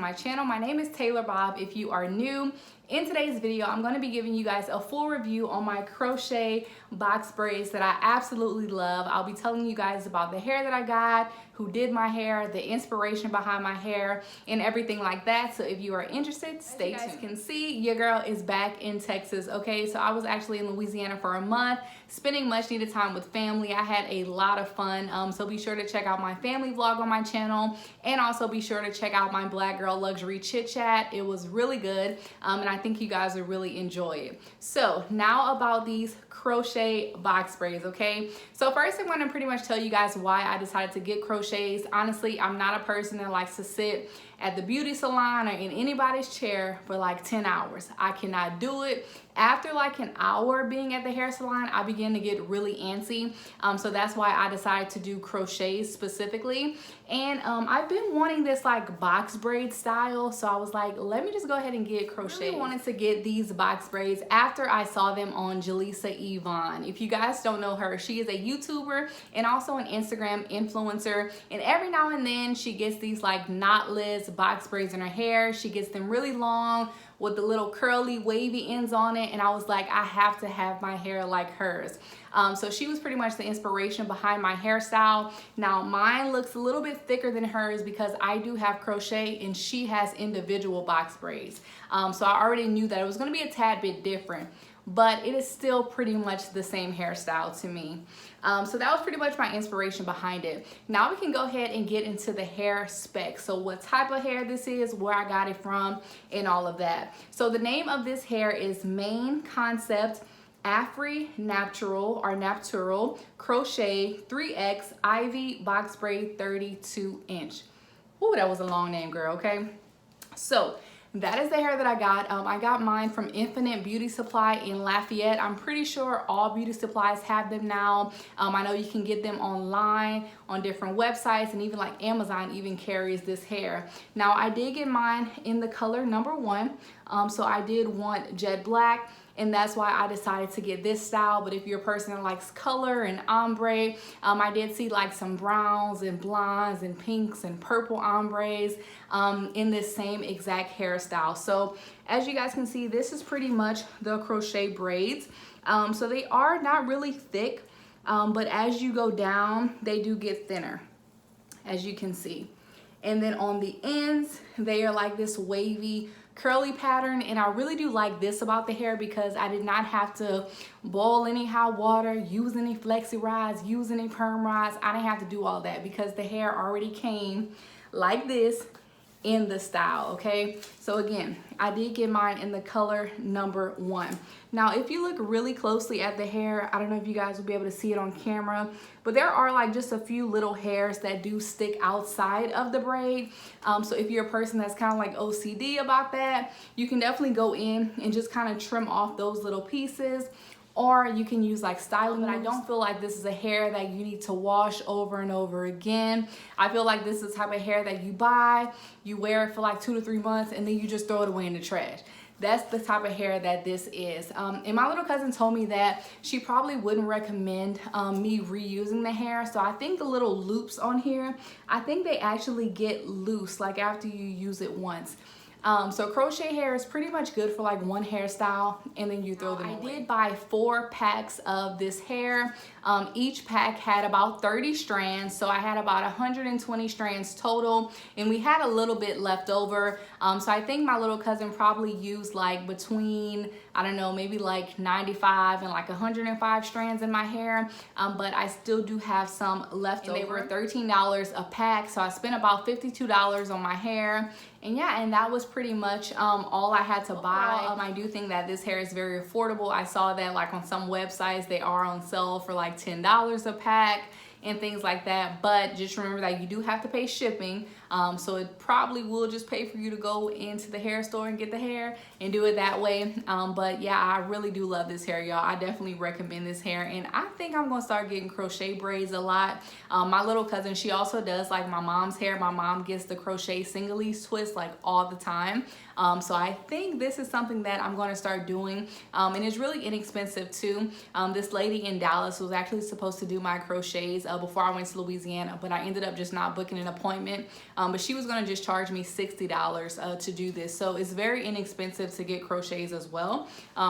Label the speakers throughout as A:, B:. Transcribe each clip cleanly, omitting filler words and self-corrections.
A: my channel. My name is Taylor Bob if you are new. In today's video, I'm going to be giving you guys a full review on my crochet box braids that I absolutely love. I'll be telling you guys about the hair that I got, who did my hair, the inspiration behind my hair, and everything like that. So if you are interested, stay tuned. As you guys can see, your girl is back in Texas, okay? So I was actually in Louisiana for a month, spending much needed time with family. I had a lot of fun, so be sure to check out my family vlog on my channel, and also be sure to check out my Black Girl Luxury Chit Chat. It was really good, and I think you guys will really enjoy it. So now about these crochet box braids, okay? So first I'm going to pretty much tell you guys why I decided to get crochets. Honestly, I'm not a person that likes to sit at the beauty salon or in anybody's chair for like 10 hours. I cannot do it. After like an hour being at the hair salon, I begin to get really antsy. So that's why I decided to do crochets specifically. And I've been wanting this like box braid style. So I was like, let me just go ahead and get crochet. I really wanted to get these box braids after I saw them on Jalisa Yvonne. If you guys don't know her, she is a YouTuber and also an Instagram influencer. And every now and then she gets these like knotless box braids in her hair. She gets them really long with the little curly wavy ends on it, and I was like, I have to have my hair like hers. So she was pretty much the inspiration behind my hairstyle. Now mine looks a little bit thicker than hers because I do have crochet and she has individual box braids. So I already knew that it was going to be a tad bit different, but it is still pretty much the same hairstyle to me. So that was pretty much my inspiration behind it. Now we can go ahead and get into the hair specs. So what type of hair this is, where I got it from, and all of that. So the name of this hair is Main Concept Afri-Naptural or Naptural Crochet 3X Ivy Box Braid 32-inch. Ooh, that was a long name, girl, okay? So that is the hair that I got. I got mine from Infinite Beauty Supply in Lafayette. I'm pretty sure all beauty supplies have them now. I know you can get them online on different websites, and even like Amazon even carries this hair. Now I did get mine in the color number 1. So I did want jet black, and that's why I decided to get this style. But if you're a person that likes color and ombre, I did see like some browns and blondes and pinks and purple ombres in this same exact hairstyle. So as you guys can see, this is pretty much the crochet braids. So they are not really thick, but as you go down, they do get thinner, as you can see. And then on the ends, they are like this wavy curly pattern, and I really do like this about the hair because I did not have to boil any hot water, use any flexi rods, use any perm rods. I didn't have to do all that because the hair already came like this in the style, okay? So again, I did get mine in the color number 1. Now, if you look really closely at the hair, I don't know if you guys will be able to see it on camera, but there are like just a few little hairs that do stick outside of the braid. So if you're a person that's kind of like OCD about that, you can definitely go in and just kind of trim off those little pieces. Or you can use like styling, but I don't feel like this is a hair that you need to wash over and over again. I feel like this is the type of hair that you buy, you wear it for like 2 to 3 months, and then you just throw it away in the trash. That's the type of hair that this is. And my little cousin told me that she probably wouldn't recommend me reusing the hair. So I think the little loops on here, I think they actually get loose like after you use it once. So crochet hair is pretty much good for like one hairstyle, and then you throw them away. I did buy 4 packs of this hair. Each pack had about 30 strands, so I had about 120 strands total, and we had a little bit left over. So I think my little cousin probably used like between, I don't know, maybe like 95 and like 105 strands in my hair, but I still do have some left over. They were $13 a pack, so I spent about $52 on my hair. And yeah, and that was pretty much all I had to buy. I do think that this hair is very affordable. I saw that like on some websites, they are on sale for like $10 a pack and things like that. But just remember that you do have to pay shipping. So it probably will just pay for you to go into the hair store and get the hair and do it that way. But yeah, I really do love this hair, y'all. I definitely recommend this hair, and I think I'm gonna start getting crochet braids a lot. My little cousin, she also does like my mom's hair. My mom gets the crochet single-leaf twist like all the time. So I think this is something that I'm going to start doing, and it's really inexpensive too. This lady in Dallas was actually supposed to do my crochets before I went to Louisiana, but I ended up just not booking an appointment but she was gonna just charge me $60 to do this. So it's very inexpensive to get crochets as well.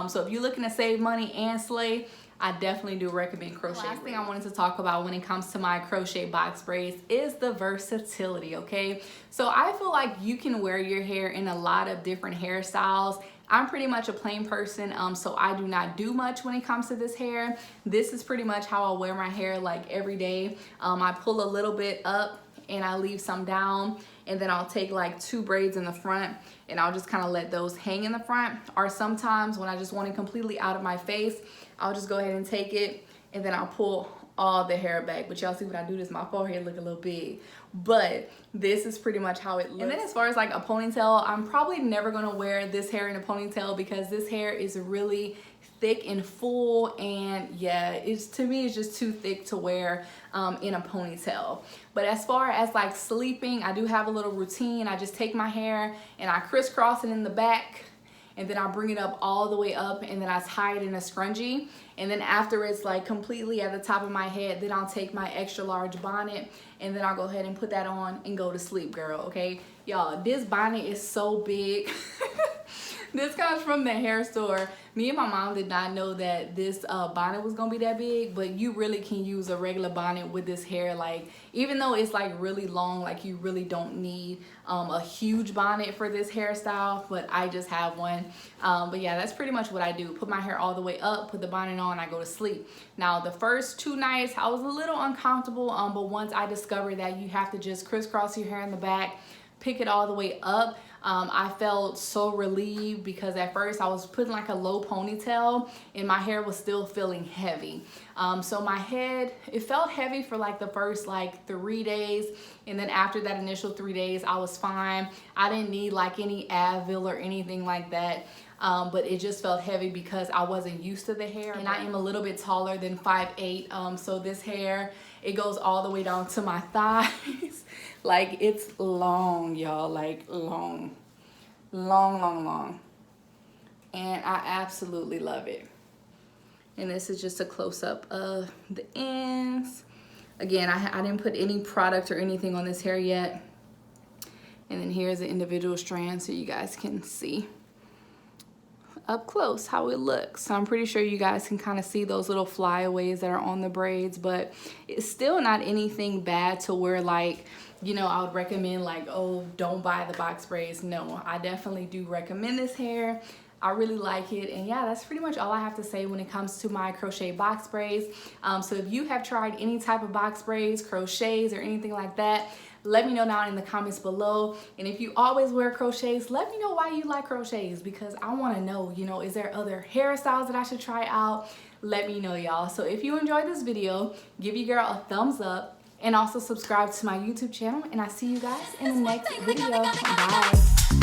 A: So if you're looking to save money and slay, I definitely do recommend crochet. The last thing I wanted to talk about when it comes to my crochet box braids is the versatility, okay? So I feel like you can wear your hair in a lot of different hairstyles. I'm pretty much a plain person, so I do not do much when it comes to this hair. This is pretty much how I wear my hair like every day. I pull a little bit up and I leave some down, and then I'll take like 2 braids in the front and I'll just kind of let those hang in the front. Or sometimes when I just want it completely out of my face, I'll just go ahead and take it and then I'll pull all the hair back. But y'all see when I do this, my forehead look a little big. But this is pretty much how it looks. And then as far as like a ponytail, I'm probably never gonna wear this hair in a ponytail because this hair is really thick and full, and yeah, it's, to me, it's just too thick to wear in a ponytail. But as far as like sleeping, I do have a little routine. I just take my hair and I crisscross it in the back, and then I bring it up all the way up, and then I tie it in a scrunchie. And then after it's like completely at the top of my head, then I'll take my extra large bonnet and then I'll go ahead and put that on and go to sleep, girl, okay? Y'all, this bonnet is so big. This comes from the hair store. Me and my mom did not know that this bonnet was gonna be that big, but you really can use a regular bonnet with this hair. Like, even though it's like really long, like you really don't need a huge bonnet for this hairstyle, but I just have one. But yeah, that's pretty much what I do. Put my hair all the way up, put the bonnet on, I go to sleep. Now, the first 2 nights, I was a little uncomfortable, but once I discovered that you have to just crisscross your hair in the back, pick it all the way up, I felt so relieved, because at first I was putting like a low ponytail and my hair was still feeling heavy. So my head, it felt heavy for like the first like 3 days, and then after that initial 3 days I was fine. I didn't need like any Advil or anything like that. But it just felt heavy because I wasn't used to the hair, and I am a little bit taller than 5'8", so this hair, it goes all the way down to my thighs. Like, it's long, y'all, like long, and I absolutely love it. And this is just a close-up of the ends. Again, I didn't put any product or anything on this hair yet. And then here's the individual strand so you guys can see up close how it looks. So I'm pretty sure you guys can kind of see those little flyaways that are on the braids, but it's still not anything bad to where, like, you know, I would recommend like, oh, don't buy the box braids. No, I definitely do recommend this hair. I really like it. And yeah, that's pretty much all I have to say when it comes to my crochet box braids. So if you have tried any type of box braids, crochets, or anything like that, let me know down in the comments below. And if you always wear crochets, let me know why you like crochets, because I want to know, you know, is there other hairstyles that I should try out? Let me know, y'all. So if you enjoyed this video, give your girl a thumbs up, and also subscribe to my YouTube channel, and I'll see you guys in the next video. Bye.